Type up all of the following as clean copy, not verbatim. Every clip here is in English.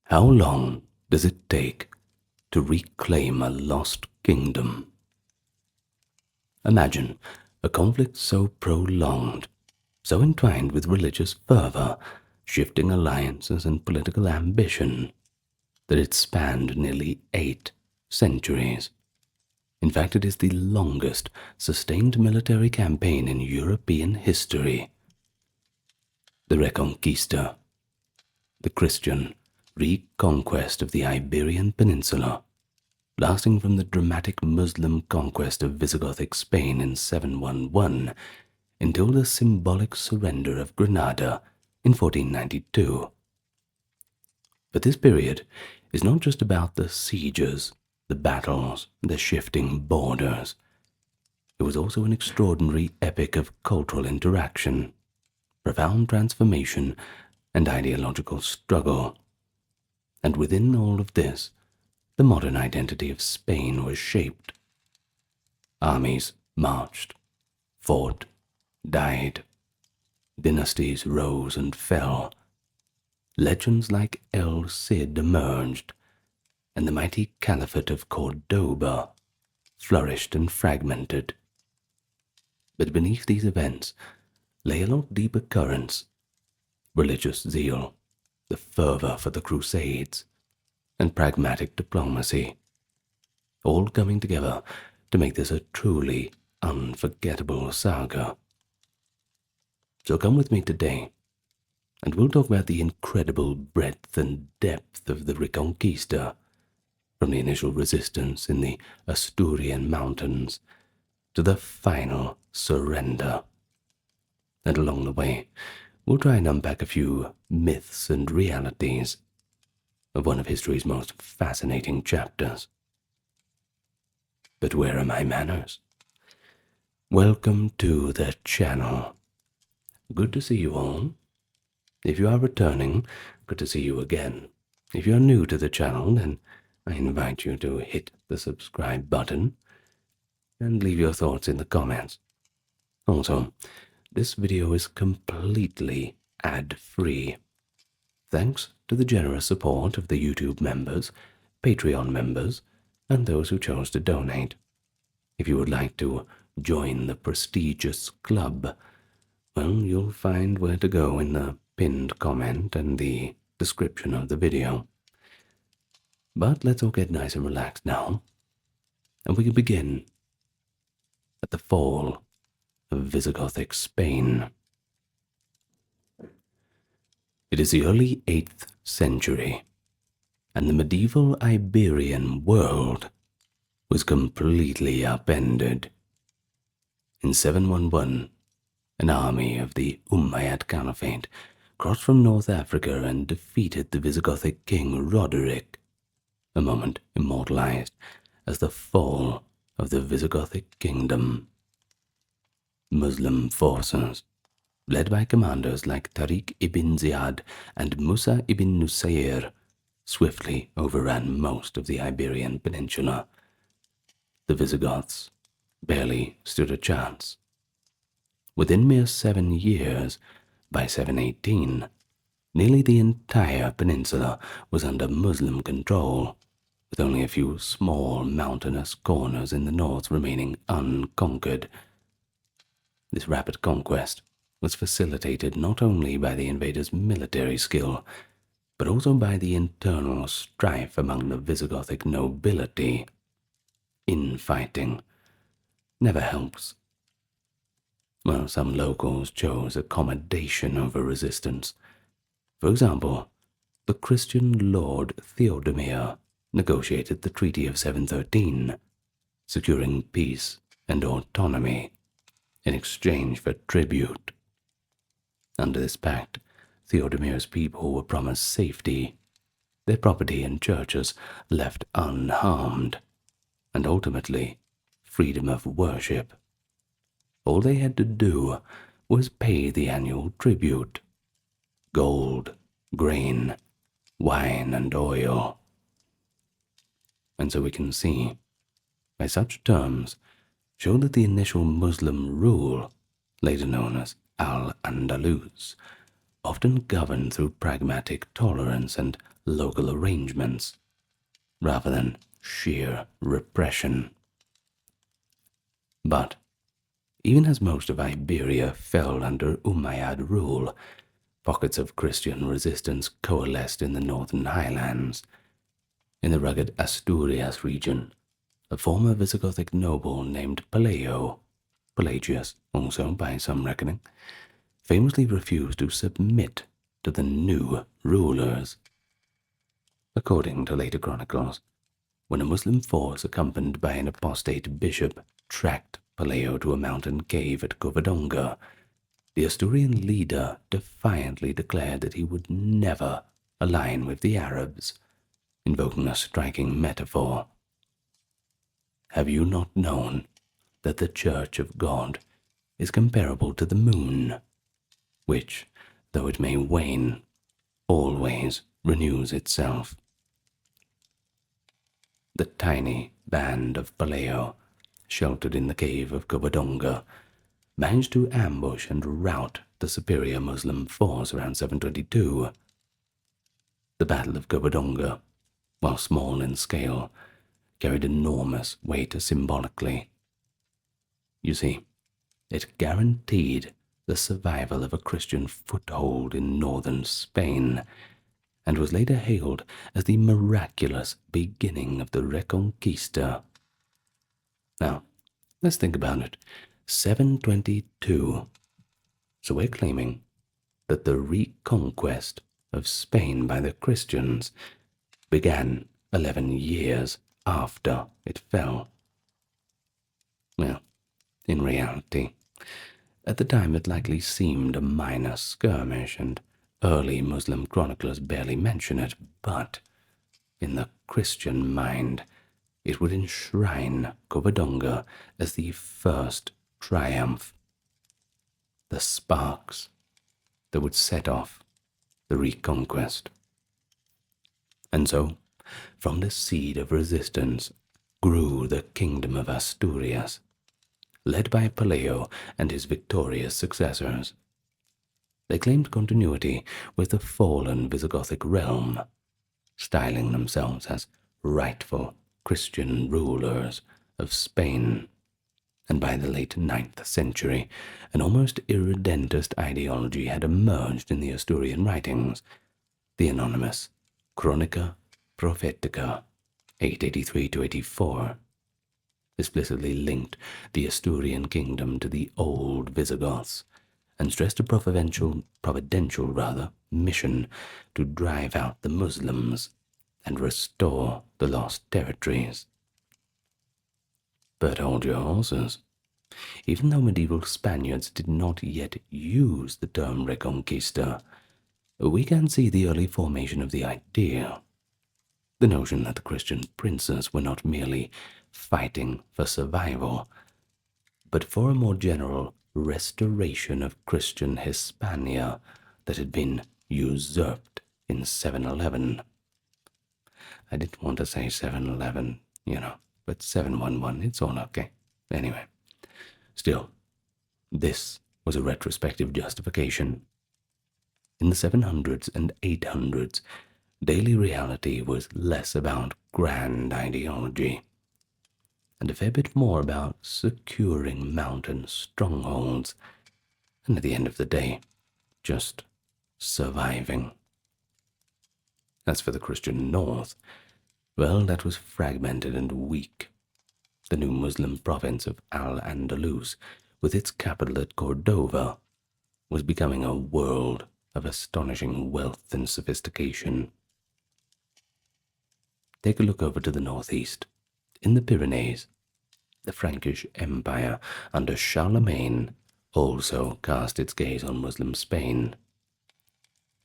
How long does it take to reclaim a lost kingdom? Imagine a conflict so prolonged, so entwined with religious fervor, shifting alliances and political ambition, that it spanned nearly 8 centuries. In fact, it is the longest sustained military campaign in European history. The Reconquista, the Christian reconquest of the Iberian Peninsula, lasting from the dramatic Muslim conquest of Visigothic Spain in 711 until the symbolic surrender of Granada in 1492. But this period is not just about the sieges, the battles, the shifting borders. It was also an extraordinary epic of cultural interaction, profound transformation, and ideological struggle. And within all of this, the modern identity of Spain was shaped. Armies marched, fought, died. Dynasties rose and fell. Legends like El Cid emerged, and the mighty Caliphate of Cordoba flourished and fragmented. But beneath these events lay a lot deeper currents: religious zeal, the fervor for the Crusades, and pragmatic diplomacy, all coming together to make this a truly unforgettable saga. So come with me today, and we'll talk about the incredible breadth and depth of the Reconquista, from the initial resistance in the Asturian mountains to the final surrender. And along the way, we'll try and unpack a few myths and realities of one of history's most fascinating chapters. But where are my manners? Welcome to the channel. Good to see you all. If you are returning, good to see you again. If you are new to the channel, then I invite you to hit the subscribe button and leave your thoughts in the comments. Also, this video is completely ad-free, thanks to the generous support of the YouTube members, Patreon members, and those who chose to donate. If you would like to join the prestigious club, well, you'll find where to go in the pinned comment and the description of the video. But let's all get nice and relaxed now, and we can begin at the fall of Visigothic Spain. It is the early 8th century, and the medieval Iberian world was completely upended. In 711, an army of the Umayyad Caliphate crossed from North Africa and defeated the Visigothic king Roderick, a moment immortalized as the fall of the Visigothic kingdom. Muslim forces, led by commanders like Tariq ibn Ziyad and Musa ibn Nusayr, swiftly overran most of the Iberian Peninsula. The Visigoths barely stood a chance. Within mere 7 years, by 718, nearly the entire peninsula was under Muslim control, with only a few small mountainous corners in the north remaining unconquered. This rapid conquest was facilitated not only by the invaders' military skill, but also by the internal strife among the Visigothic nobility. Infighting never helps. Well, some locals chose accommodation over resistance. For example, the Christian Lord Theodemir negotiated the Treaty of 713, securing peace and autonomy in exchange for tribute. Under this pact, Theodemir's people were promised safety, their property and churches left unharmed, and ultimately freedom of worship. All they had to do was pay the annual tribute: gold, grain, wine, and oil. And so we can see, by such terms, show that the initial Muslim rule, later known as Al-Andalus, often governed through pragmatic tolerance and local arrangements, rather than sheer repression. But even as most of Iberia fell under Umayyad rule, pockets of Christian resistance coalesced in the northern highlands. In the rugged Asturias region, a former Visigothic noble named Pelagius also by some reckoning, famously refused to submit to the new rulers. According to later chronicles, when a Muslim force accompanied by an apostate bishop tracked Pelayo to a mountain cave at Covadonga, the Asturian leader defiantly declared that he would never align with the Arabs, invoking a striking metaphor. Have you not known that the Church of God is comparable to the moon, which, though it may wane, always renews itself? The tiny band of Pelayo, sheltered in the cave of Covadonga, managed to ambush and rout the superior Muslim force around 722. The Battle of Covadonga, while small in scale, carried enormous weight symbolically. You see, it guaranteed the survival of a Christian foothold in northern Spain, and was later hailed as the miraculous beginning of the Reconquista. Now, let's think about it. 722. So we're claiming that the reconquest of Spain by the Christians began 11 years after it fell. Well, in reality, at the time it likely seemed a minor skirmish, and early Muslim chroniclers barely mention it, but in the Christian mind, it would enshrine Covadonga as the first triumph, the sparks that would set off the reconquest. And so, from the seed of resistance grew the kingdom of Asturias, led by Pelayo and his victorious successors. They claimed continuity with the fallen Visigothic realm, styling themselves as rightful Christian rulers of Spain. And by the late 9th century, an almost irredentist ideology had emerged in the Asturian writings, the anonymous Chronica Prophetica, 883-84, explicitly linked the Asturian kingdom to the old Visigoths, and stressed a providential mission to drive out the Muslims and restore the lost territories. But hold your horses. Even though medieval Spaniards did not yet use the term Reconquista, we can see the early formation of the idea. The notion that the Christian princes were not merely fighting for survival, but for a more general restoration of Christian Hispania that had been usurped in 711. I didn't want to say 711, but 711, it's all okay. Anyway, still, this was a retrospective justification. In the 700s and 800s, daily reality was less about grand ideology, and a fair bit more about securing mountain strongholds, and at the end of the day, just surviving. As for the Christian North, well, that was fragmented and weak. The new Muslim province of Al-Andalus, with its capital at Cordova, was becoming a world of astonishing wealth and sophistication. Take a look over to the northeast. In the Pyrenees, the Frankish Empire under Charlemagne also cast its gaze on Muslim Spain.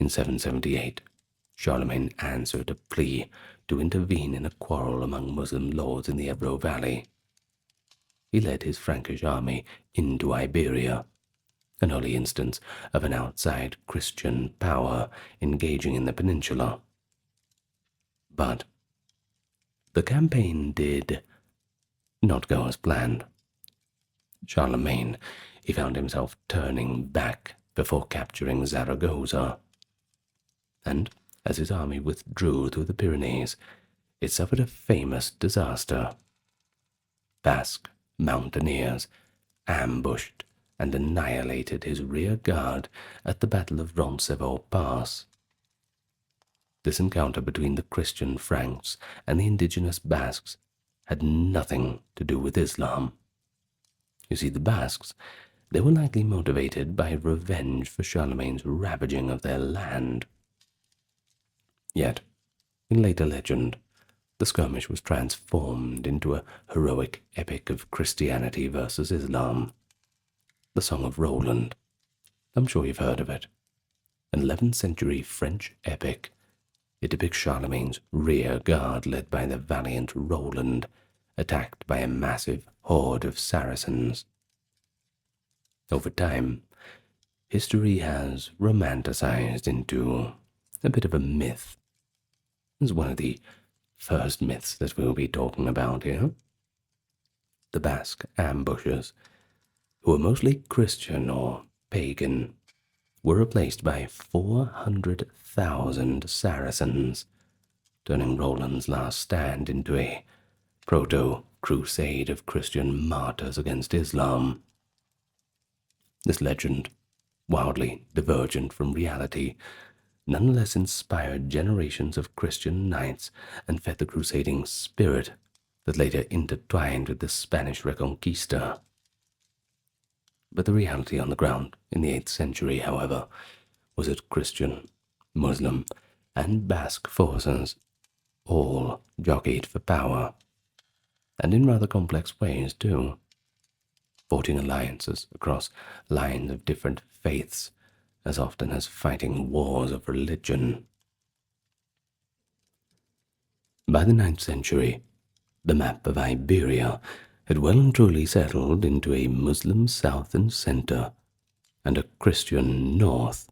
In 778, Charlemagne answered a plea to intervene in a quarrel among Muslim lords in the Ebro Valley. He led his Frankish army into Iberia, an early instance of an outside Christian power engaging in the peninsula. But the campaign did not go as planned. Charlemagne, he found himself turning back before capturing Zaragoza. And as his army withdrew through the Pyrenees, it suffered a famous disaster. Basque mountaineers ambushed and annihilated his rear guard at the Battle of Roncesvalles Pass. This encounter between the Christian Franks and the indigenous Basques had nothing to do with Islam. You see, the Basques, they were likely motivated by revenge for Charlemagne's ravaging of their land. Yet, in later legend, the skirmish was transformed into a heroic epic of Christianity versus Islam. The Song of Roland. I'm sure you've heard of it. An 11th century French epic. It depicts Charlemagne's rear guard led by the valiant Roland, attacked by a massive horde of Saracens. Over time, history has romanticized into a bit of a myth. It's one of the first myths that we'll be talking about here. The Basque ambushers, who were mostly Christian or pagan, were replaced by 400,000 Saracens, turning Roland's last stand into a proto-crusade of Christian martyrs against Islam. This legend, wildly divergent from reality, nonetheless inspired generations of Christian knights and fed the crusading spirit that later intertwined with the Spanish Reconquista. But the reality on the ground in the 8th century, however, was that Christian, Muslim, and Basque forces all jockeyed for power, and in rather complex ways too, forging alliances across lines of different faiths as often as fighting wars of religion. By the 9th century, the map of Iberia had well and truly settled into a Muslim south and center, and a Christian north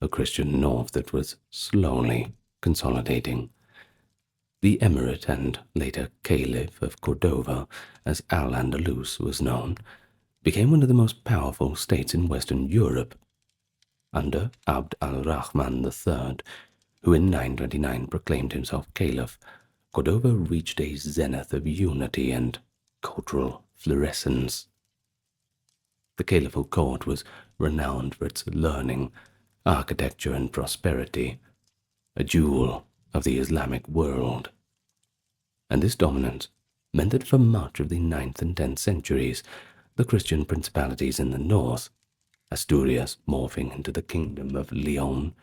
that was slowly consolidating. The Emirate and later Caliph of Cordova, as Al-Andalus was known, became one of the most powerful states in Western Europe. Under Abd al-Rahman III, who in 929 proclaimed himself Caliph, Cordova reached a zenith of unity and cultural fluorescence. The caliphal court was renowned for its learning, architecture, and prosperity, a jewel of the Islamic world. And this dominance meant that for much of the 9th and 10th centuries, the Christian principalities in the north, Asturias morphing into the kingdom of Leon,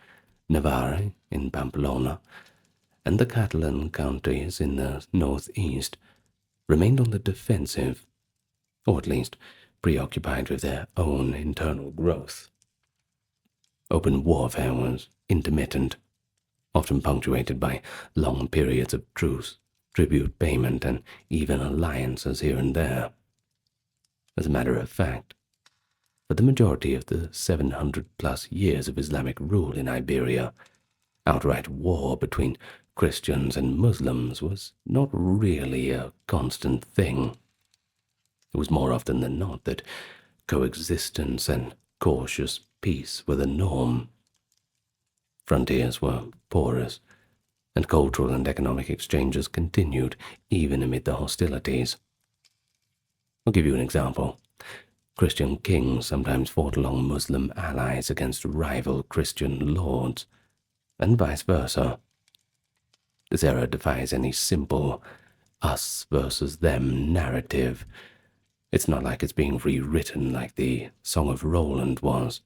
Navarre in Pamplona, and the Catalan counties in the northeast, remained on the defensive, or at least preoccupied with their own internal growth. Open warfare was intermittent, often punctuated by long periods of truce, tribute payment, and even alliances here and there. As a matter of fact, for the majority of the 700-plus years of Islamic rule in Iberia, outright war between Christians and Muslims was not really a constant thing. It was more often than not that coexistence and cautious peace were the norm. Frontiers were porous, and cultural and economic exchanges continued even amid the hostilities. I'll give you an example. Christian kings sometimes fought along Muslim allies against rival Christian lords, and vice versa. This era defies any simple us versus them narrative. It's not like it's being rewritten like the Song of Roland was.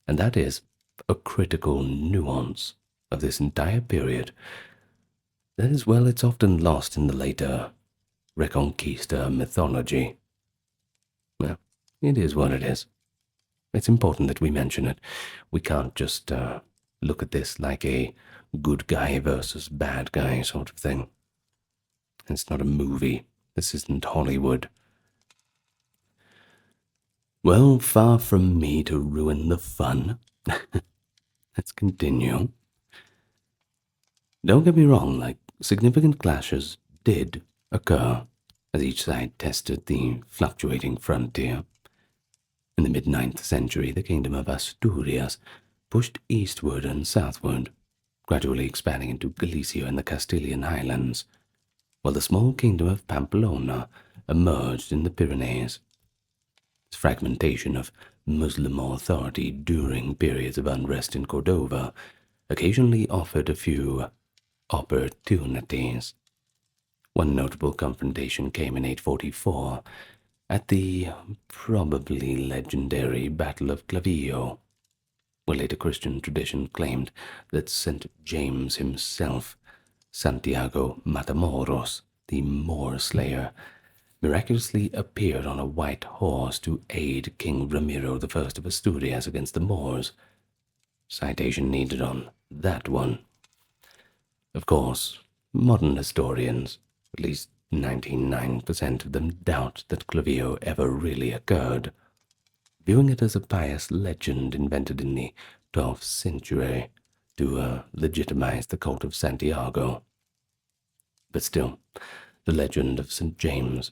And that is a critical nuance of this entire period that is, well, it's often lost in the later Reconquista mythology. Well, it is what it is. It's important that we mention it. We can't just look at this like a good guy versus bad guy sort of thing. It's not a movie. This isn't Hollywood. Well, far from me to ruin the fun. Let's continue. Don't get me wrong, significant clashes did occur as each side tested the fluctuating frontier. In the mid-9th century, the kingdom of Asturias pushed eastward and southward, gradually expanding into Galicia and the Castilian highlands, while the small kingdom of Pamplona emerged in the Pyrenees. This fragmentation of Muslim authority during periods of unrest in Cordova occasionally offered a few opportunities. One notable confrontation came in 844 at the probably legendary Battle of Clavijo, where later Christian tradition claimed that St. James himself, Santiago Matamoros, the Moor Slayer, miraculously appeared on a white horse to aid King Ramiro I of Asturias against the Moors. Citation needed on that one. Of course, modern historians, at least 99% of them, doubt that Clavijo ever really occurred, viewing it as a pious legend invented in the 12th century to legitimize the cult of Santiago. But still, the legend of St. James'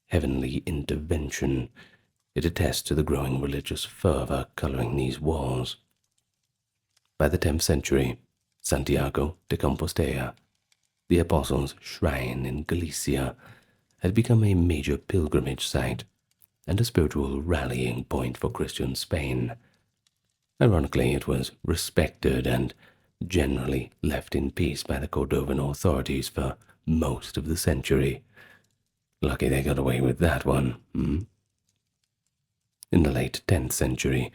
heavenly intervention, it attests to the growing religious fervor coloring these wars. By the 10th century, Santiago de Compostela, the Apostles' shrine in Galicia, had become a major pilgrimage site and a spiritual rallying point for Christian Spain. Ironically, it was respected and generally left in peace by the Cordovan authorities for most of the century. Lucky they got away with that one. In the late 10th century,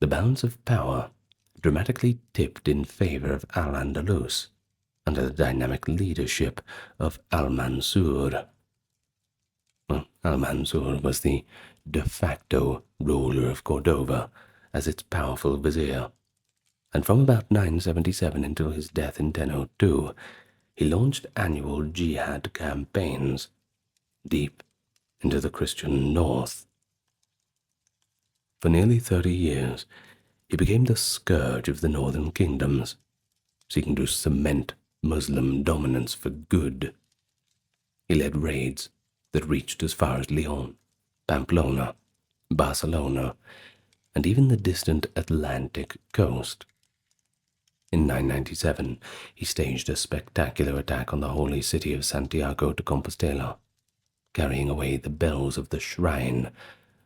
the balance of power dramatically tipped in favor of Al-Andalus under the dynamic leadership of Al-Mansur. Al-Mansur was the de facto ruler of Cordova as its powerful vizier, and from about 977 until his death in 1002, he launched annual jihad campaigns deep into the Christian north. For nearly 30 years, he became the scourge of the northern kingdoms, seeking to cement Muslim dominance for good. He led raids that reached as far as Lyon, Pamplona, Barcelona, and even the distant Atlantic coast. In 997, he staged a spectacular attack on the holy city of Santiago de Compostela, carrying away the bells of the shrine,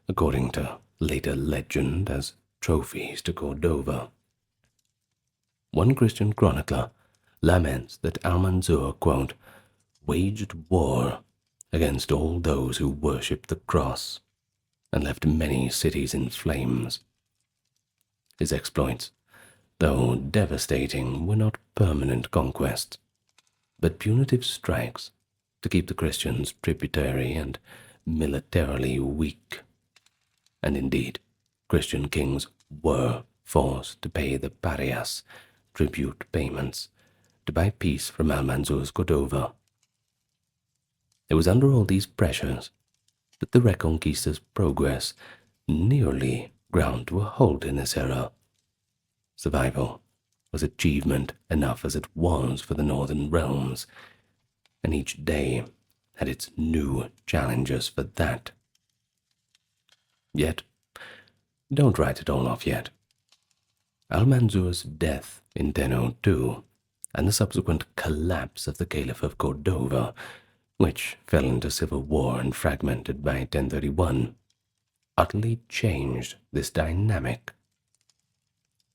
according to later legend, as trophies to Cordova. One Christian chronicler laments that Al-Mansur, quote, waged war against all those who worshipped the cross and left many cities in flames. His exploits, though devastating, were not permanent conquests, but punitive strikes to keep the Christians tributary and militarily weak. And indeed, Christian kings were forced to pay the parias, tribute payments, to buy peace from Al-Mansur's Cordova. It was under all these pressures that the Reconquista's progress nearly ground to a halt in this era. Survival was achievement enough as it was for the northern realms, and each day had its new challenges for that. Yet, don't write it all off yet. Al-Mansur's death in 1002 and the subsequent collapse of the Caliph of Cordova, which fell into civil war and fragmented by 1031, utterly changed this dynamic.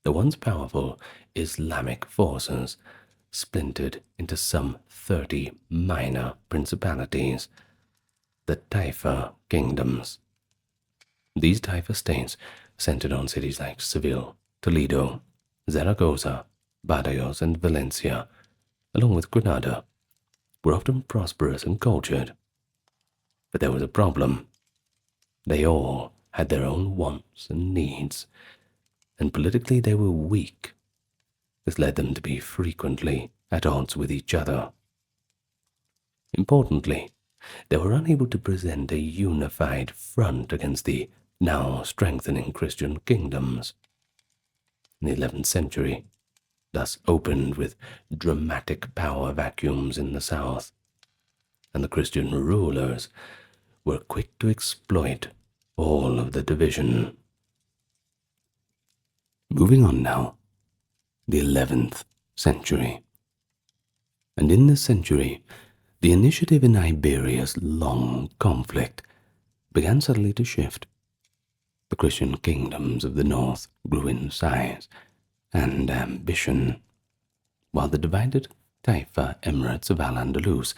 The once powerful Islamic forces splintered into some 30 minor principalities, the Taifa kingdoms. These Taifa states centered on cities like Seville, Toledo, Zaragoza, Badajoz, and Valencia, along with Granada, were often prosperous and cultured. But there was a problem. They all had their own wants and needs, and politically they were weak. This led them to be frequently at odds with each other. Importantly, they were unable to present a unified front against the now strengthening Christian kingdoms. In the 11th century, thus opened with dramatic power vacuums in the south, and the Christian rulers were quick to exploit all of the division Moving on now, the 11th century. And in this century, the initiative in Iberia's long conflict began suddenly to shift. The Christian kingdoms of the north grew in size and ambition, while the divided Taifa emirates of Al-Andalus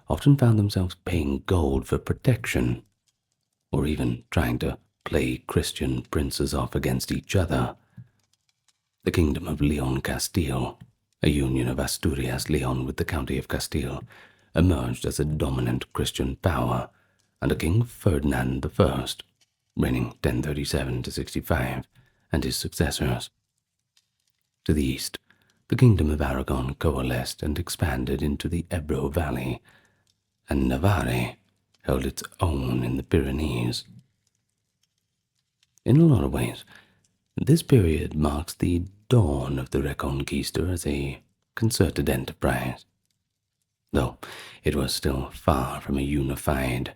often found themselves paying gold for protection, or even trying to play Christian princes off against each other. The kingdom of Leon Castile, a union of Asturias-Leon with the county of Castile, emerged as a dominant Christian power under King Ferdinand I, reigning 1037 to 65, and his successors. To the east, the kingdom of Aragon coalesced and expanded into the Ebro Valley, and Navarre held its own in the Pyrenees. In a lot of ways, this period marks the dawn of the Reconquista as a concerted enterprise, though it was still far from a unified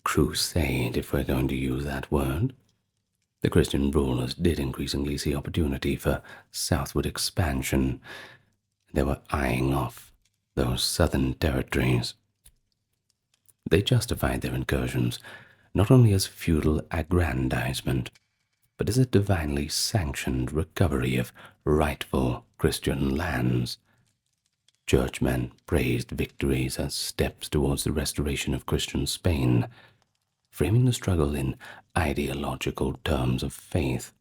crusade, if we're going to use that word. The Christian rulers did increasingly see opportunity for southward expansion. They were eyeing off those southern territories. They justified their incursions not only as feudal aggrandizement, but as a divinely sanctioned recovery of rightful Christian lands. Churchmen praised victories as steps towards the restoration of Christian Spain, framing the struggle in ideological terms of faith,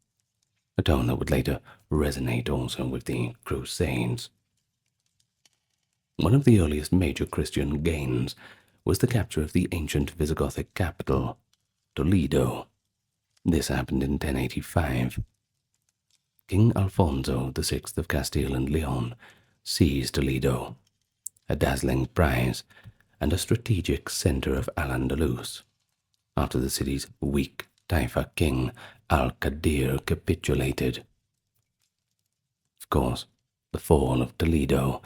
a tone that would later resonate also with the Crusades. One of the earliest major Christian gains was the capture of the ancient Visigothic capital, Toledo. This happened in 1085. King Alfonso VI of Castile and Leon seized Toledo, a dazzling prize and a strategic center of Al-Andalus, after the city's weak Taifa king Al-Qadir capitulated. Of course, the fall of Toledo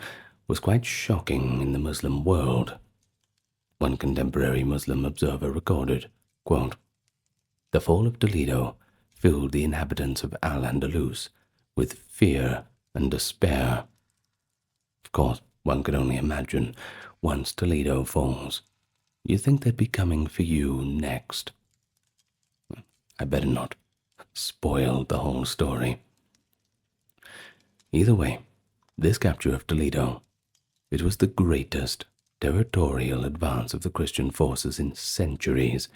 was quite shocking in the Muslim world. One contemporary Muslim observer recorded, quote, "The fall of Toledo filled the inhabitants of Al-Andalus with fear and despair." Of course, one could only imagine, once Toledo falls, you think they'd be coming for you next. I better not spoil the whole story. Either way, this capture of Toledo, it was the greatest territorial advance of the Christian forces in centuries,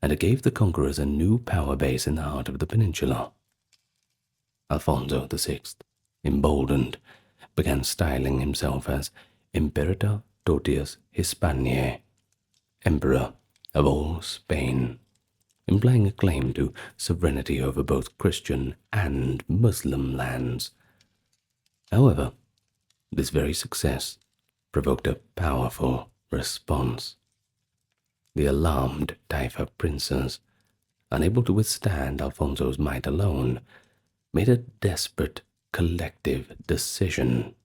and it gave the conquerors a new power base in the heart of the peninsula. Alfonso VI, emboldened, began styling himself as Imperator totius Hispaniae, Emperor of all Spain, implying a claim to sovereignty over both Christian and Muslim lands. However, this very success provoked a powerful response. The alarmed Taifa princes, unable to withstand Alfonso's might alone, made a desperate collective decision.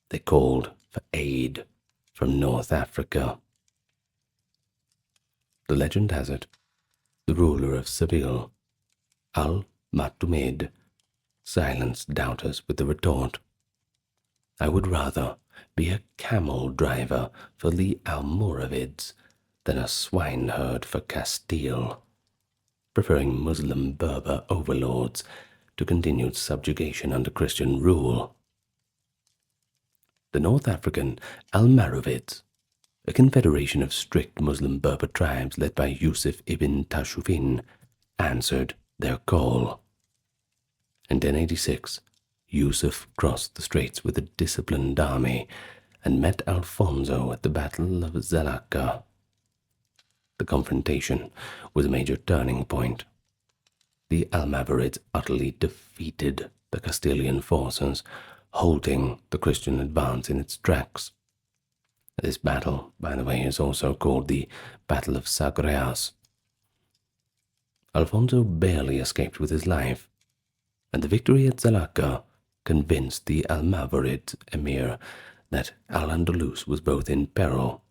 They called for aid from North Africa. The legend has it, the ruler of Seville, Al-Matumed, silenced doubters with the retort, "I would rather be a camel driver for the Almoravids than a swineherd for Castile," preferring Muslim Berber overlords to continued subjugation under Christian rule. The North African Almoravids, a confederation of strict Muslim Berber tribes led by Yusuf ibn Tashufin, answered their call. In 1086, Yusuf crossed the straits with a disciplined army and met Alfonso at the Battle of Zalaca. The confrontation was a major turning point. The Almoravids utterly defeated the Castilian forces, halting the Christian advance in its tracks. This battle, by the way, is also called the Battle of Sagreas. Alfonso barely escaped with his life, and the victory at Zalaca convinced the Almoravid emir that Al-Andalus was both in peril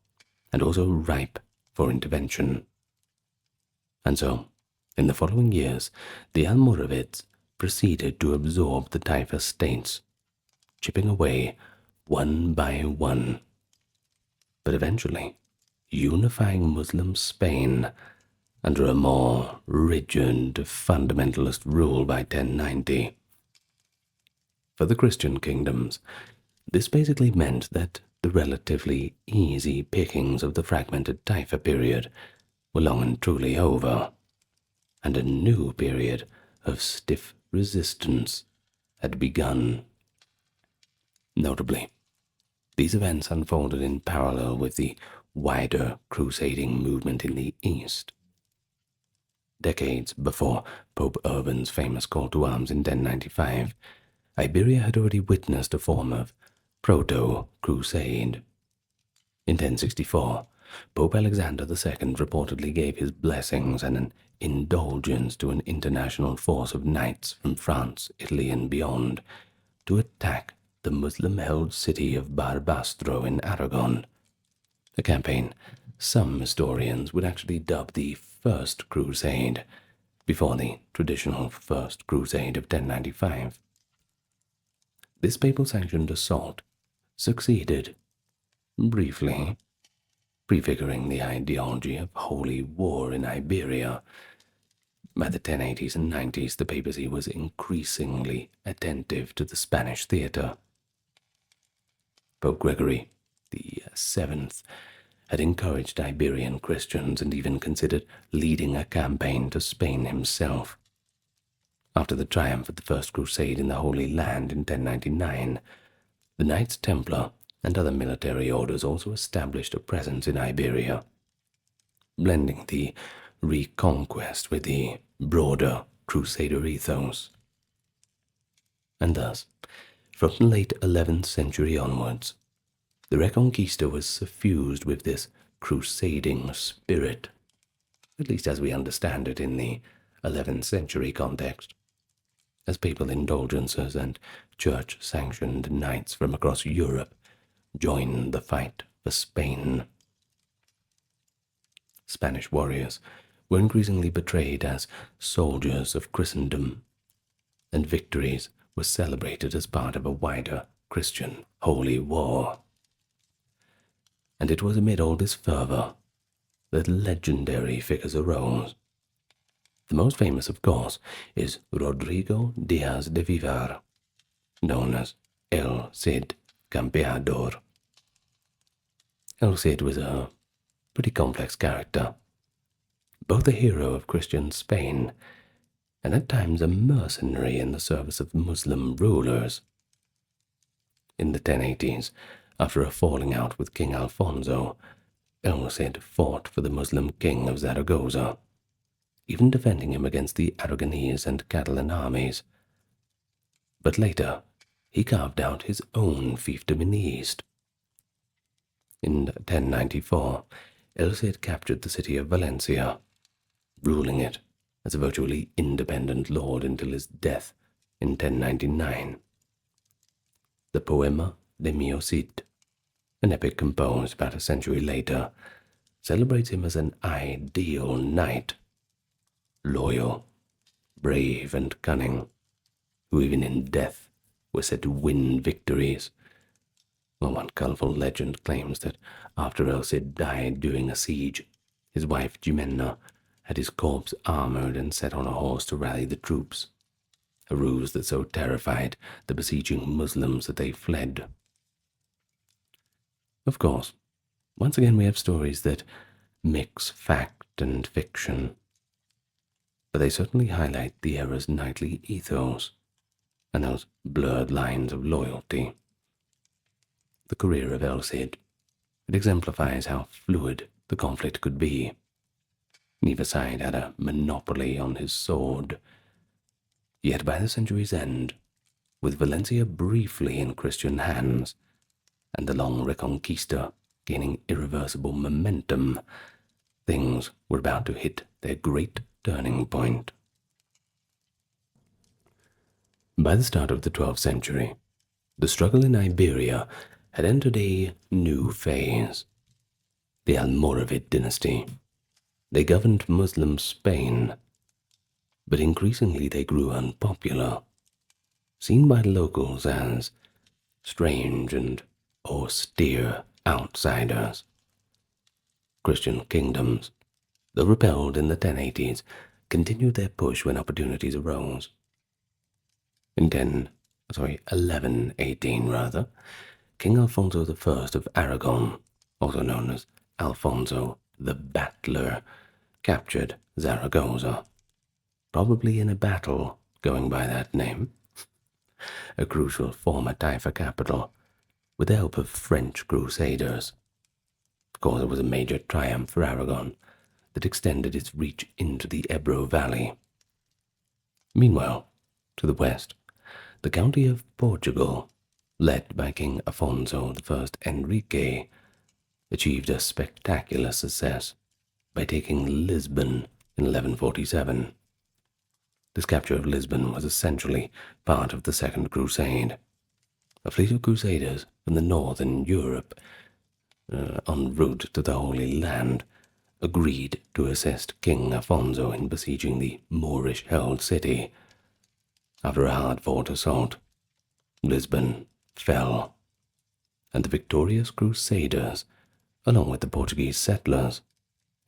and also ripe for intervention. And so, in the following years, the Almoravids proceeded to absorb the Taifa states, chipping away one by one, but eventually unifying Muslim Spain under a more rigid fundamentalist rule by 1090. For the Christian kingdoms, this basically meant that the relatively easy pickings of the fragmented Taifa period were long and truly over, and a new period of stiff resistance had begun. Notably, these events unfolded in parallel with the wider crusading movement in the East. Decades before Pope Urban's famous call to arms in 1095, Iberia had already witnessed a form of proto-crusade. In 1064, Pope Alexander II reportedly gave his blessings and an indulgence to an international force of knights from France, Italy, and beyond to attack the Muslim-held city of Barbastro in Aragon, a campaign some historians would actually dub the First Crusade, before the traditional First Crusade of 1095. This papal-sanctioned assault succeeded, briefly, prefiguring the ideology of holy war in Iberia. By the 1080s and 90s, the papacy was increasingly attentive to the Spanish theatre. Pope Gregory VII had encouraged Iberian Christians and even considered leading a campaign to Spain himself. After the triumph of the First Crusade in the Holy Land in 1099, the Knights Templar and other military orders also established a presence in Iberia, blending the Reconquest with the broader Crusader ethos. And thus, from the late 11th century onwards, the Reconquista was suffused with this crusading spirit, at least as we understand it in the 11th century context, as papal indulgences and church-sanctioned knights from across Europe joined the fight for Spain. Spanish warriors were increasingly portrayed as soldiers of Christendom, and victories were celebrated as part of a wider Christian holy war. And it was amid all this fervor that legendary figures arose. The most famous, of course, is Rodrigo Diaz de Vivar, known as El Cid Campeador. El Cid was a pretty complex character, both a hero of Christian Spain and at times a mercenary in the service of Muslim rulers. In the 1080s, after a falling out with King Alfonso, El Cid fought for the Muslim king of Zaragoza, even defending him against the Aragonese and Catalan armies. But later, he carved out his own fiefdom in the east. In 1094, El Cid captured the city of Valencia, ruling it as a virtually independent lord until his death in 1099. The Poema de Mio Cid, an epic composed about a century later, celebrates him as an ideal knight, loyal, brave, and cunning, who even in death was said to win victories. Well, one colorful legend claims that after El Cid died during a siege, his wife Jimena had his corpse armored and set on a horse to rally the troops, a ruse that so terrified the besieging Muslims that they fled. Of course, once again we have stories that mix fact and fiction, but they certainly highlight the era's knightly ethos and those blurred lines of loyalty. The career of El Cid, it exemplifies how fluid the conflict could be. Neither side had a monopoly on his sword. Yet by the century's end, with Valencia briefly in Christian hands, and the long Reconquista gaining irreversible momentum, things were about to hit their great turning point. By the start of the 12th century, the struggle in Iberia had entered a new phase. The Almoravid dynasty. They governed Muslim Spain, but increasingly they grew unpopular, seen by locals as strange and austere outsiders. Christian kingdoms, though repelled in the 1080s, continued their push when opportunities arose. In 1118 rather, King Alfonso I of Aragon, also known as Alfonso the Battler, captured Zaragoza, probably in a battle going by that name, a crucial former Taifa capital, with the help of French crusaders. Of course, it was a major triumph for Aragon that extended its reach into the Ebro Valley. Meanwhile, to the west, the county of Portugal, led by King Afonso I Enrique, achieved a spectacular success by taking Lisbon in 1147. This capture of Lisbon was essentially part of the Second Crusade. A fleet of crusaders from the northern Europe, en route to the Holy Land, agreed to assist King Afonso in besieging the Moorish-held city. After a hard-fought assault, Lisbon fell, and the victorious crusaders, along with the Portuguese settlers,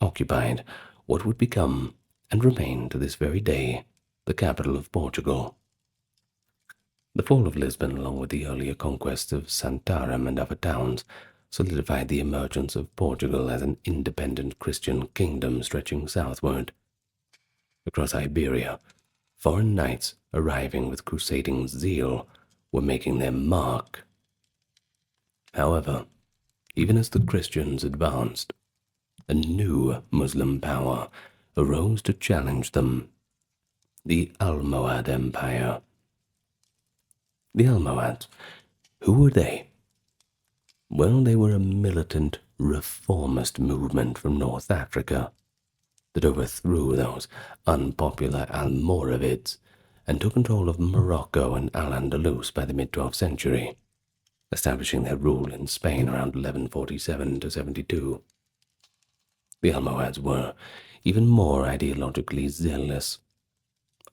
occupied what would become, and remain to this very day, the capital of Portugal. The fall of Lisbon, along with the earlier conquests of Santarém and other towns, solidified the emergence of Portugal as an independent Christian kingdom stretching southward. Across Iberia, foreign knights arriving with crusading zeal were making their mark. However, even as the Christians advanced, a new Muslim power arose to challenge them: the Almohad Empire. The Almohads, who were they? Well, they were a militant reformist movement from North Africa that overthrew those unpopular Almoravids and took control of Morocco and Al-Andalus by the mid-12th century, establishing their rule in Spain around 1147 to 72. The Almohads were even more ideologically zealous,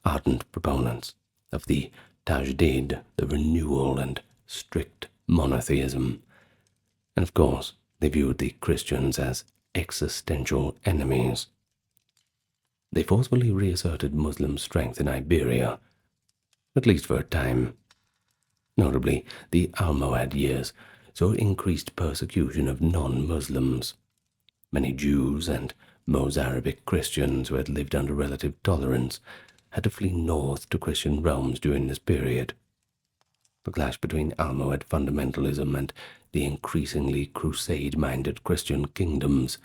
ardent proponents of the Tajdid, the renewal and strict monotheism, and of course they viewed the Christians as existential enemies. They forcefully reasserted Muslim strength in Iberia, at least for a time. Notably, the Almohad years saw increased persecution of non-Muslims. Many Jews and Mozarabic Christians who had lived under relative tolerance had to flee north to Christian realms during this period. The clash between Almohad fundamentalism and the increasingly crusade-minded Christian kingdoms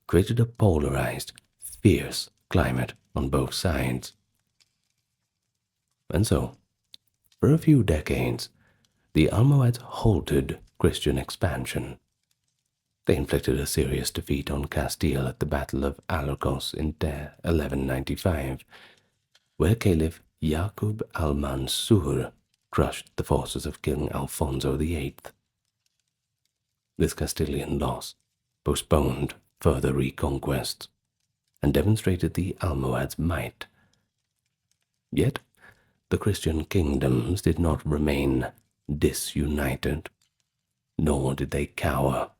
created a polarized, fierce climate on both sides. And so, for a few decades, the Almohads halted Christian expansion. They inflicted a serious defeat on Castile at the Battle of Alorcos in 1195, where Caliph Yaqub al-Mansur crushed the forces of King Alfonso VIII. This Castilian loss postponed further reconquests and demonstrated the Almohads' might. Yet, the Christian kingdoms did not remain disunited, nor did they cower.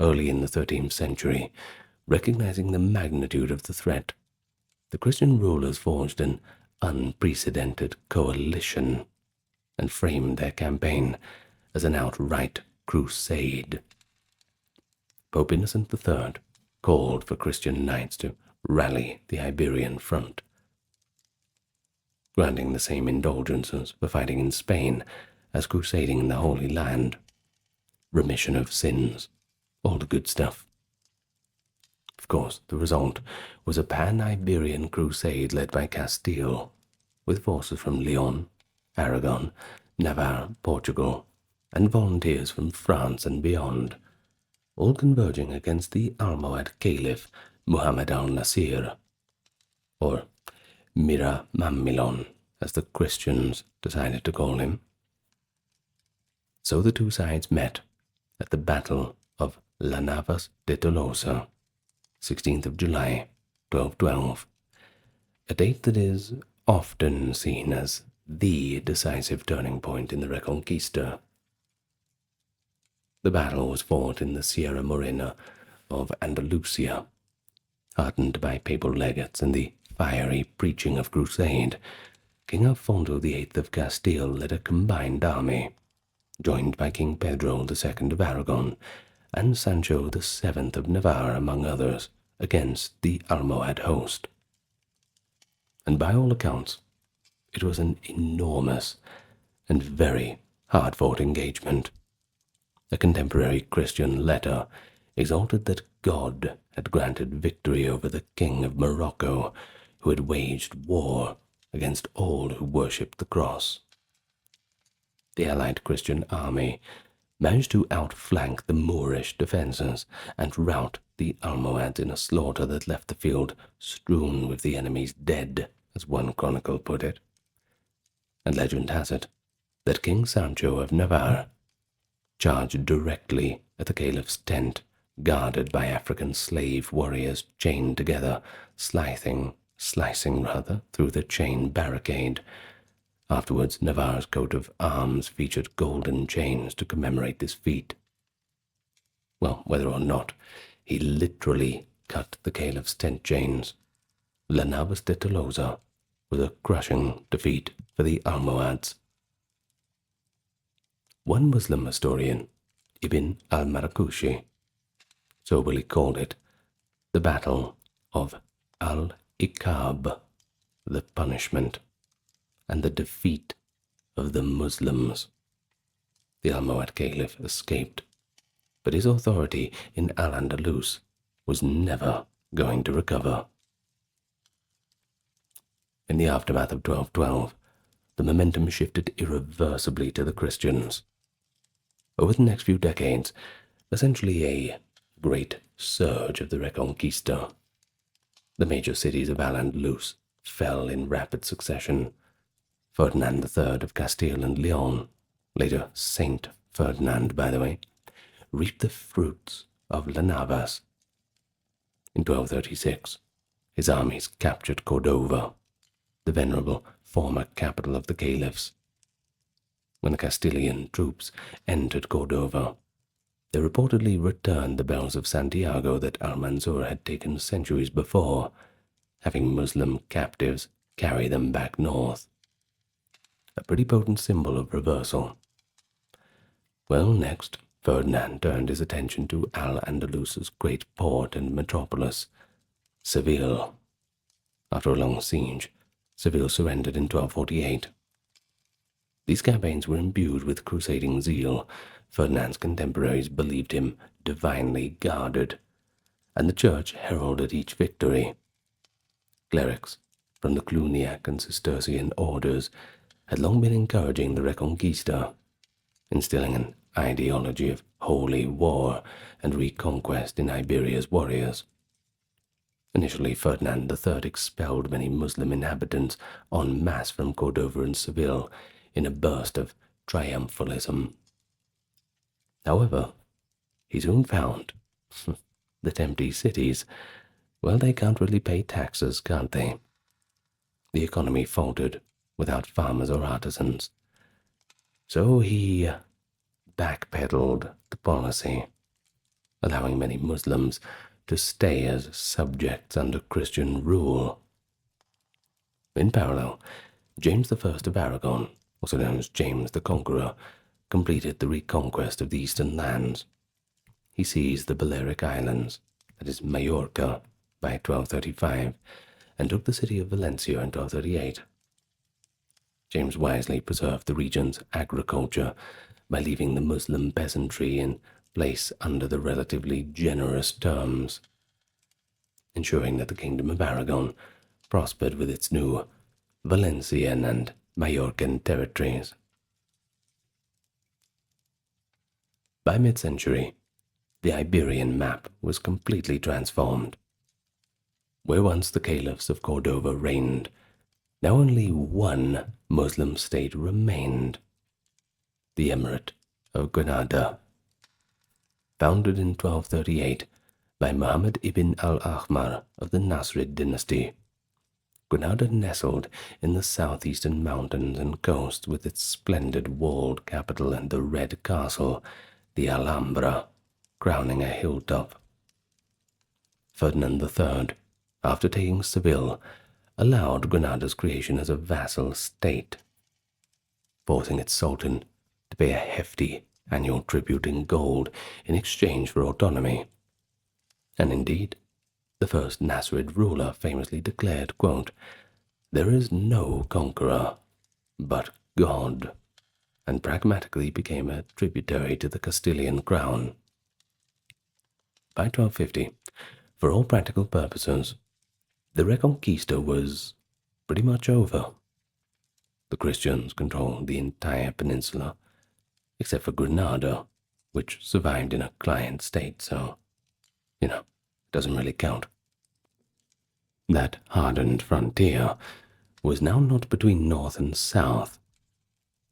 Early in the 13th century, recognizing the magnitude of the threat, the Christian rulers forged an unprecedented coalition and framed their campaign as an outright crusade. Pope Innocent III called for Christian knights to rally the Iberian front, granting the same indulgences for fighting in Spain as crusading in the Holy Land, remission of sins, all the good stuff. Of course, the result was a pan-Iberian crusade led by Castile, with forces from Leon, Aragon, Navarre, Portugal, and volunteers from France and beyond, all converging against the Almohad Caliph Muhammad al-Nasir, or Mira Mamilon, as the Christians decided to call him. So the two sides met at the Battle of La Navas de Tolosa, 16th of July, 1212, a date that is often seen as the decisive turning point in the Reconquista. The battle was fought in the Sierra Morena of Andalusia. Heartened by papal legates and the fiery preaching of crusade, King Alfonso VIII of Castile led a combined army, joined by King Pedro II of Aragon and Sancho VII of Navarre, among others, against the Almohad host. And by all accounts, it was an enormous and very hard-fought engagement. A contemporary Christian letter exalted that God had granted victory over the king of Morocco, who had waged war against all who worshipped the cross. The allied Christian army managed to outflank the Moorish defences and rout the Almohads in a slaughter that left the field strewn with the enemy's dead, as one chronicle put it. And legend has it that King Sancho of Navarre charged directly at the caliph's tent, guarded by African slave warriors chained together, slicing through the chain barricade. Afterwards, Navarre's coat of arms featured golden chains to commemorate this feat. Well, whether or not, he literally cut the caliph's tent chains. La Navas de Tolosa was a crushing defeat for the Almohads. One Muslim historian, Ibn al-Marakushi, soberly called it the Battle of al-Iqab, the punishment, and the defeat of the Muslims. The Almohad Caliph escaped, but his authority in Al-Andalus was never going to recover. In the aftermath of 1212, the momentum shifted irreversibly to the Christians. Over the next few decades, essentially a great surge of the Reconquista. The major cities of Al-Andalus fell in rapid succession. Ferdinand III of Castile and Leon, later Saint Ferdinand, by the way, reaped the fruits of La Navas. In 1236, his armies captured Cordova, the venerable former capital of the caliphs. When the Castilian troops entered Cordova, they reportedly returned the bells of Santiago that Al-Mansur had taken centuries before, having Muslim captives carry them back north. A pretty potent symbol of reversal. Well, next, Ferdinand turned his attention to Al-Andalus's great port and metropolis, Seville. After a long siege, Seville surrendered in 1248. These campaigns were imbued with crusading zeal. Ferdinand's contemporaries believed him divinely guarded, and the church heralded each victory. Clerics from the Cluniac and Cistercian orders had long been encouraging the Reconquista, instilling an ideology of holy war and reconquest in Iberia's warriors. Initially, Ferdinand III expelled many Muslim inhabitants en masse from Cordova and Seville in a burst of triumphalism. However, he soon found that empty cities, well, they can't really pay taxes, can't they? The economy faltered without farmers or artisans. So he backpedaled the policy, allowing many Muslims to stay as subjects under Christian rule. In parallel, James I of Aragon, also known as James the Conqueror, completed the reconquest of the eastern lands. He seized the Balearic Islands, that is Majorca, by 1235, and took the city of Valencia in 1238. James wisely preserved the region's agriculture by leaving the Muslim peasantry in place under the relatively generous terms, ensuring that the Kingdom of Aragon prospered with its new Valencian and Majorcan territories. By mid-century, the Iberian map was completely transformed. Where once the caliphs of Cordova reigned, now only one Muslim state remained, the Emirate of Granada. Founded in 1238 by Muhammad ibn al-Ahmar of the Nasrid dynasty, Granada nestled in the southeastern mountains and coasts with its splendid walled capital and the red castle, the Alhambra, crowning a hilltop. Ferdinand III, after taking Seville, allowed Granada's creation as a vassal state, forcing its sultan to pay a hefty annual tribute in gold in exchange for autonomy. And indeed, the first Nasrid ruler famously declared, quote, "There is no conqueror but God," and pragmatically became a tributary to the Castilian crown. By 1250, for all practical purposes, the Reconquista was pretty much over. The Christians controlled the entire peninsula, except for Granada, which survived in a client state, so, doesn't really count. That hardened frontier was now not between north and south,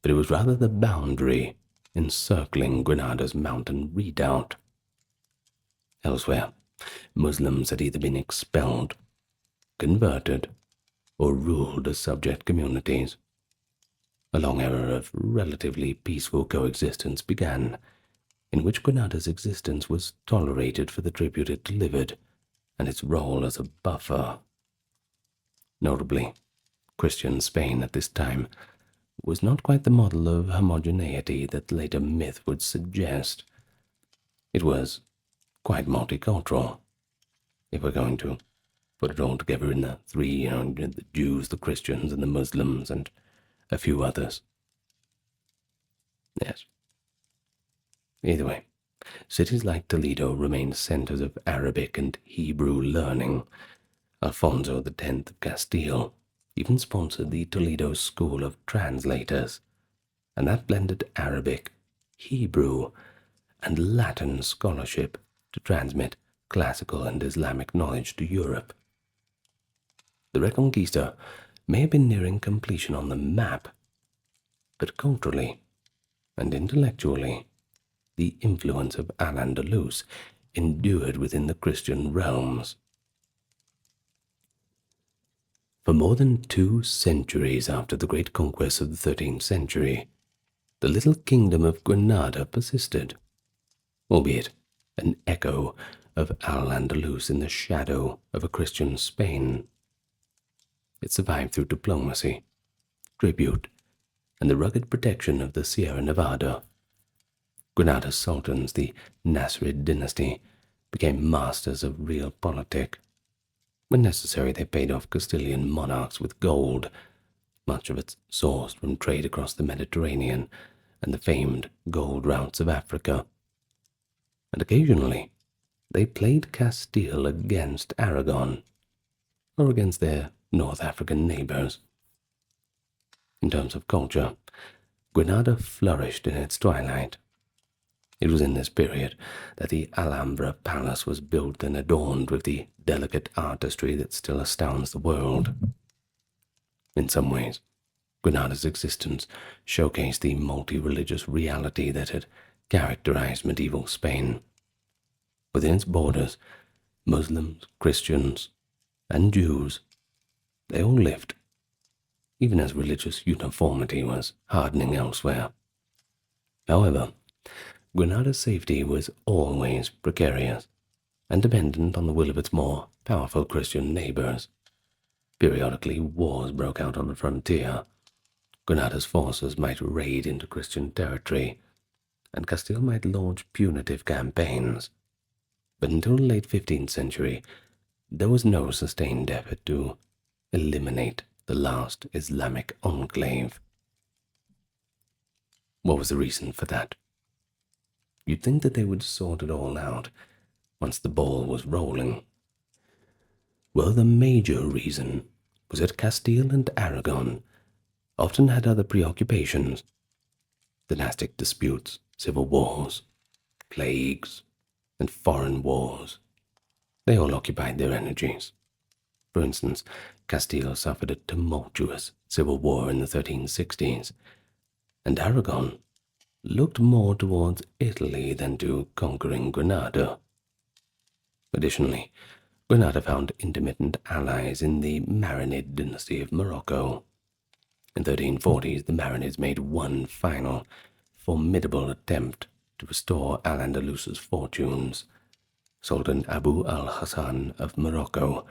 but it was rather the boundary encircling Granada's mountain redoubt. Elsewhere, Muslims had either been expelled, converted, or ruled as subject communities. A long era of relatively peaceful coexistence began, in which Granada's existence was tolerated for the tribute it delivered and its role as a buffer. Notably, Christian Spain at this time was not quite the model of homogeneity that later myth would suggest. It was quite multicultural, if we're going to put it all together in the three, the Jews, the Christians, and the Muslims, and a few others. Yes. Either way, cities like Toledo remained centers of Arabic and Hebrew learning. Alfonso X of Castile even sponsored the Toledo School of Translators, and that blended Arabic, Hebrew, and Latin scholarship to transmit classical and Islamic knowledge to Europe. The Reconquista may have been nearing completion on the map, but culturally and intellectually, the influence of Al-Andalus endured within the Christian realms. For more than 2 centuries after the great conquest of the 13th century, the little kingdom of Granada persisted, albeit an echo of Al-Andalus in the shadow of a Christian Spain. It survived through diplomacy, tribute, and the rugged protection of the Sierra Nevada. Granada's sultans, the Nasrid dynasty, became masters of realpolitik. When necessary, they paid off Castilian monarchs with gold, much of it sourced from trade across the Mediterranean and the famed gold routes of Africa. And occasionally, they played Castile against Aragon, or against their North African neighbors. In terms of culture, Granada flourished in its twilight. It was in this period that the Alhambra Palace was built and adorned with the delicate artistry that still astounds the world. In some ways, Granada's existence showcased the multi-religious reality that had characterized medieval Spain. Within its borders, Muslims, Christians, and Jews, they all lived, even as religious uniformity was hardening elsewhere. However, Granada's safety was always precarious and dependent on the will of its more powerful Christian neighbors. Periodically, wars broke out on the frontier. Granada's forces might raid into Christian territory, and Castile might launch punitive campaigns. But until the late 15th century, there was no sustained effort to eliminate the last Islamic enclave. What was the reason for that? You'd think that they would sort it all out once the ball was rolling. Well, the major reason was that Castile and Aragon often had other preoccupations: dynastic disputes, civil wars, plagues, and foreign wars. They all occupied their energies. For instance, Castile suffered a tumultuous civil war in the 1360s, and Aragon looked more towards Italy than to conquering Granada. Additionally, Granada found intermittent allies in the Marinid dynasty of Morocco. In 1340s, the Marinids made one final, formidable attempt to restore Al-Andalus's fortunes. Sultan Abu al-Hassan of Morocco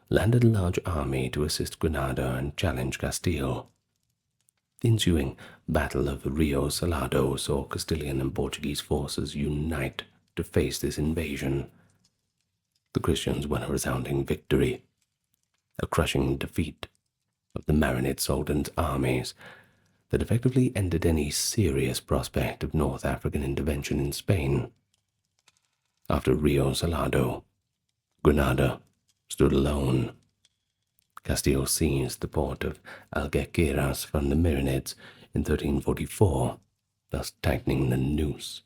landed a large army to assist Granada and challenge Castile. The ensuing Battle of Rio Salado saw Castilian and Portuguese forces unite to face this invasion. The Christians won a resounding victory, a crushing defeat of the Marinid Sultan's armies that effectively ended any serious prospect of North African intervention in Spain. After Rio Salado, Granada stood alone. Castile seized the port of Algeciras from the Marinids in 1344, thus tightening the noose.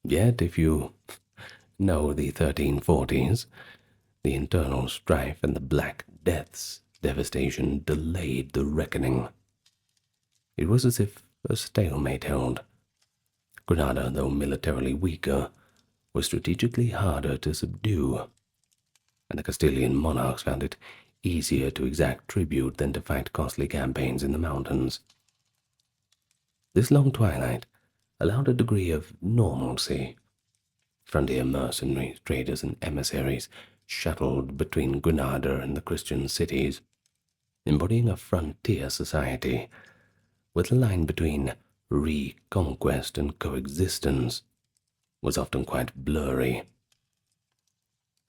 Yet, if you know the 1340s, the internal strife and the Black Death's devastation delayed the reckoning. It was as if a stalemate held. Granada, though militarily weaker, was strategically harder to subdue, and the Castilian monarchs found it easier to exact tribute than to fight costly campaigns in the mountains. This long twilight allowed a degree of normalcy. Frontier mercenaries, traders, and emissaries shuttled between Granada and the Christian cities, embodying a frontier society where the line between reconquest and coexistence was often quite blurry.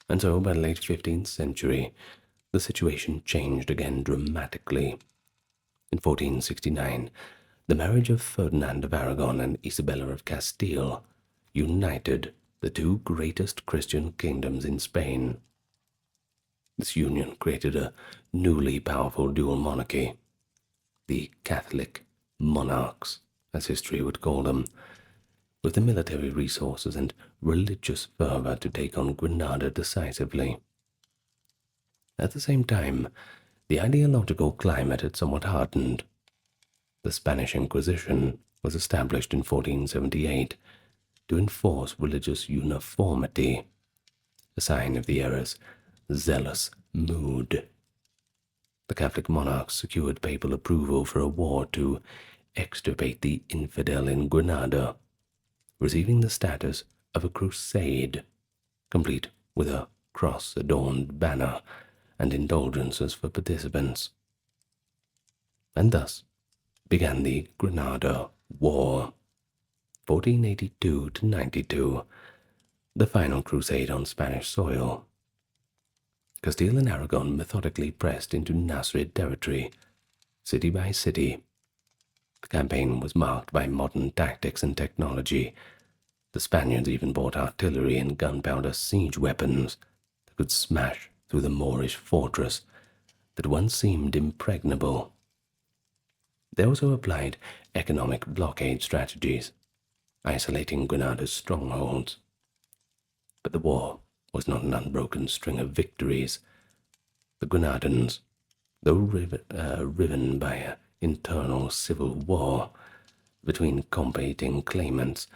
And so, by the late 15th century, the situation changed again dramatically. In 1469, the marriage of Ferdinand of Aragon and Isabella of Castile united the two greatest Christian kingdoms in Spain. This union created a newly powerful dual monarchy, the Catholic monarchs, as history would call them, with the military resources and religious fervor to take on Granada decisively. At the same time, the ideological climate had somewhat hardened. The Spanish Inquisition was established in 1478 to enforce religious uniformity, a sign of the era's zealous mood. The Catholic monarchs secured papal approval for a war to extirpate the infidel in Granada, receiving the status of a crusade, complete with a cross-adorned banner and indulgences for participants. And thus began the Granada War, 1482 to 92, the final crusade on Spanish soil. Castile and Aragon methodically pressed into Nasrid territory, city by city. The campaign was marked by modern tactics and technology. The Spaniards even bought artillery and gunpowder siege weapons that could smash through the Moorish fortress that once seemed impregnable. They also applied economic blockade strategies, isolating Granada's strongholds. But the war was not an unbroken string of victories. The Granadans, though riven by an internal civil war between competing claimants,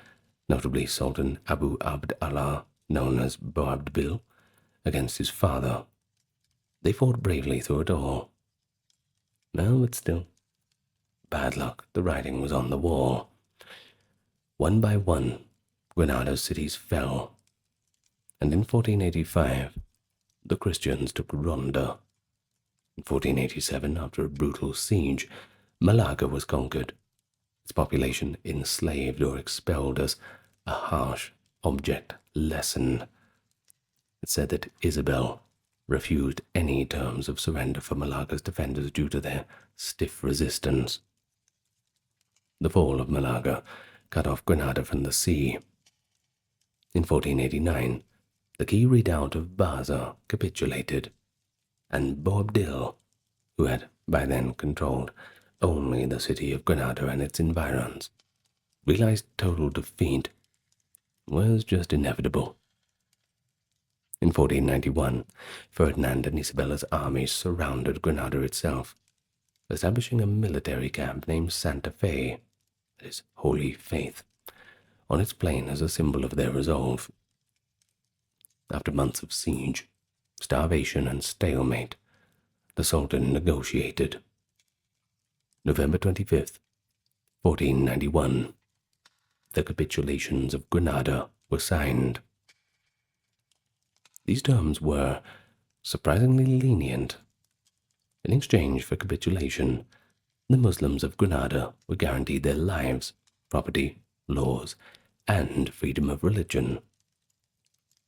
notably Sultan Abu Abd Allah, known as Boabdil, against his father, they fought bravely through it all. No, but still, bad luck, the writing was on the wall. One by one, Granada's cities fell, and in 1485, the Christians took Ronda. In 1487, after a brutal siege, Malaga was conquered, its population enslaved or expelled as a harsh object lesson. It said that Isabel refused any terms of surrender for Malaga's defenders due to their stiff resistance. The fall of Malaga cut off Granada from the sea. In 1489, the key redoubt of Baza capitulated, and Boabdil, who had by then controlled only the city of Granada and its environs, realized total defeat was just inevitable. In 1491, Ferdinand and Isabella's armies surrounded Granada itself, establishing a military camp named Santa Fe, that is, Holy Faith, on its plain as a symbol of their resolve. After months of siege, starvation, and stalemate, the Sultan negotiated. November 25th, 1491, the capitulations of Granada were signed. These terms were surprisingly lenient. In exchange for capitulation, the Muslims of Granada were guaranteed their lives, property, laws, and freedom of religion.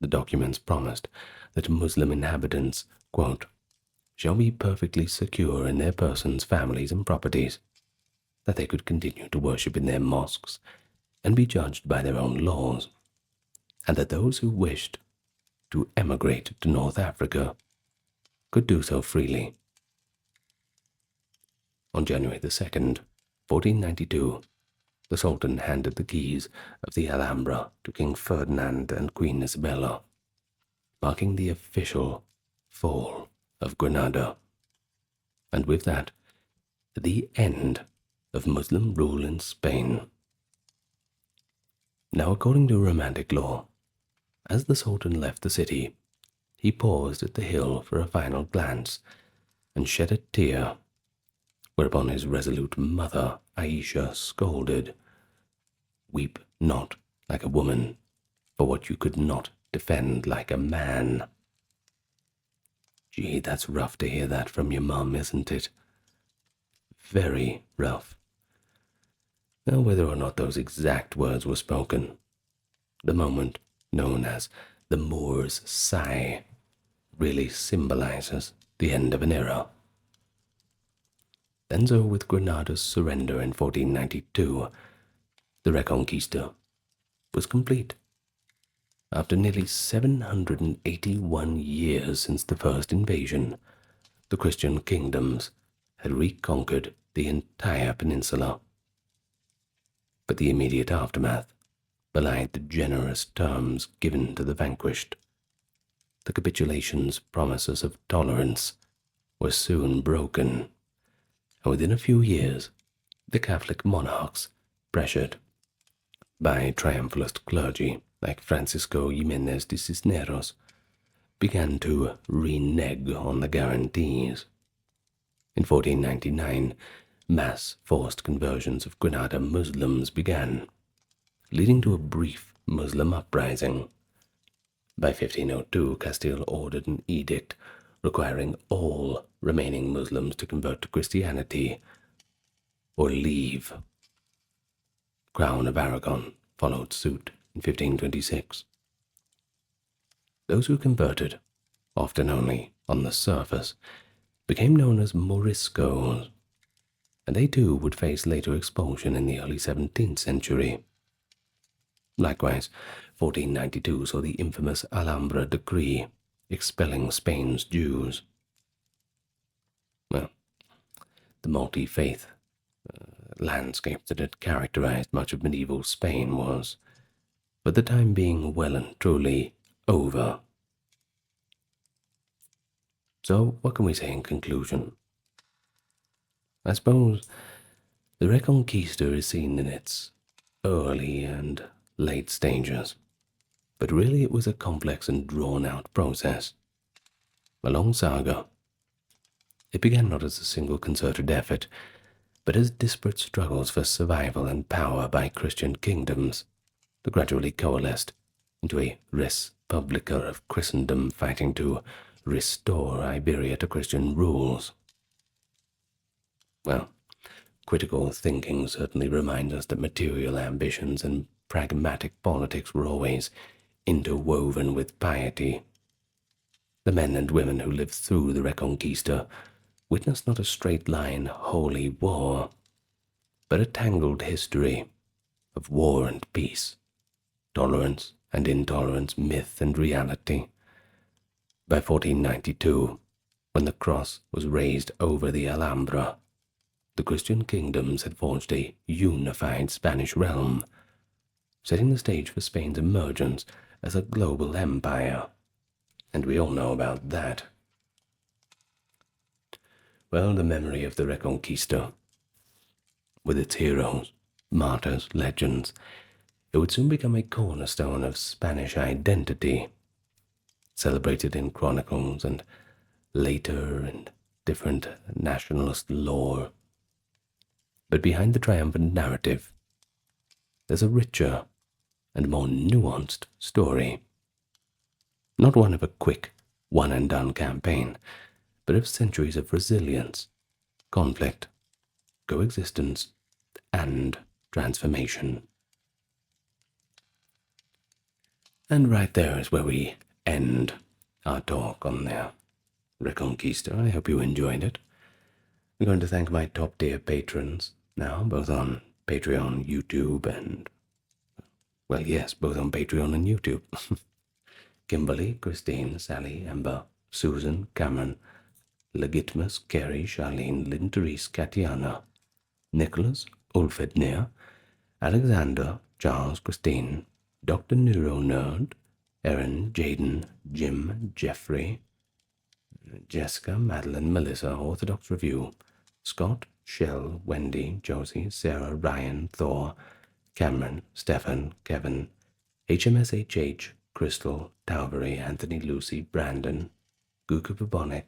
The documents promised that Muslim inhabitants, quote, shall be perfectly secure in their persons, families, and properties, that they could continue to worship in their mosques and be judged by their own laws, and that those who wished to emigrate to North Africa could do so freely. On January the 2nd, 1492, the Sultan handed the keys of the Alhambra to King Ferdinand and Queen Isabella, marking the official fall of Granada, and with that, the end of Muslim rule in Spain. Now, according to Romantic law, as the Sultan left the city, he paused at the hill for a final glance and shed a tear, whereupon his resolute mother, Aisha, scolded, "Weep not like a woman for what you could not defend like a man." Gee, that's rough to hear that from your mum, isn't it? Very rough. Now, whether or not those exact words were spoken, the moment known as the Moor's Sigh really symbolizes the end of an era. Then so with Granada's surrender in 1492, the Reconquista was complete. After nearly 781 years since the first invasion, the Christian kingdoms had reconquered the entire peninsula. But the immediate aftermath belied the generous terms given to the vanquished. The capitulation's promises of tolerance were soon broken, and within a few years, the Catholic monarchs, pressured by triumphalist clergy like Francisco Jimenez de Cisneros, began to renege on the guarantees. In 1499, mass forced conversions of Granada Muslims began, leading to a brief Muslim uprising. By 1502, Castile ordered an edict requiring all remaining Muslims to convert to Christianity or leave. Crown of Aragon followed suit in 1526. Those who converted, often only on the surface, became known as Moriscos, and they too would face later expulsion in the early 17th century. Likewise, 1492 saw the infamous Alhambra decree expelling Spain's Jews. Well, the multi-faith landscape that had characterized much of medieval Spain was, for the time being, well and truly over. So, what can we say in conclusion? I suppose the Reconquista is seen in its early and late stages, but really it was a complex and drawn-out process, a long saga. It began not as a single concerted effort, but as disparate struggles for survival and power by Christian kingdoms that gradually coalesced into a res publica of Christendom fighting to restore Iberia to Christian rules. Well, critical thinking certainly reminds us that material ambitions and pragmatic politics were always interwoven with piety. The men and women who lived through the Reconquista witnessed not a straight-line holy war, but a tangled history of war and peace, tolerance and intolerance, myth and reality. By 1492, when the cross was raised over the Alhambra, the Christian kingdoms had forged a unified Spanish realm, setting the stage for Spain's emergence as a global empire. And we all know about that. Well, the memory of the Reconquista, with its heroes, martyrs, legends, it would soon become a cornerstone of Spanish identity. celebrated in chronicles and later in different nationalist lore. But behind the triumphant narrative, there's a richer and more nuanced story. Not one of a quick, one-and-done campaign, but of centuries of resilience, conflict, coexistence, and transformation. And right there is where we end our talk on the Reconquista. I hope you enjoyed it. I'm going to thank my top-tier patrons now, both on Patreon, YouTube, and, well, yes, both on Patreon and YouTube. Kimberly, Christine, Sally, Ember, Susan, Cameron, Legitimus, Carrie, Charlene, Lynn, Therese, Katiana, Nicholas, Ulfednir, Alexander, Charles, Christine, Dr. Neuro Nerd, Erin, Jaden, Jim, Jeffrey, Jessica, Madeline, Melissa, Orthodox Review, Scott, Shell, Wendy, Josie, Sarah, Ryan, Thor, Cameron, Stefan, Kevin, HMSHH, Crystal, Talbury, Anthony, Lucy, Brandon, Guka Bubonic,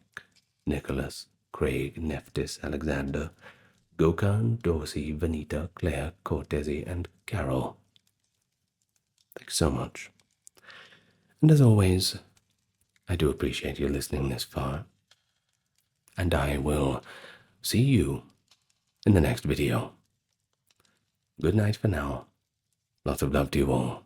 Nicholas, Craig, Neftis, Alexander, Gokhan, Dorsey, Vanita, Claire, Cortesi, and Carol. Thanks so much. And as always, I do appreciate you listening this far. And I will see you in the next video. Good night for now. Lots of love to you all.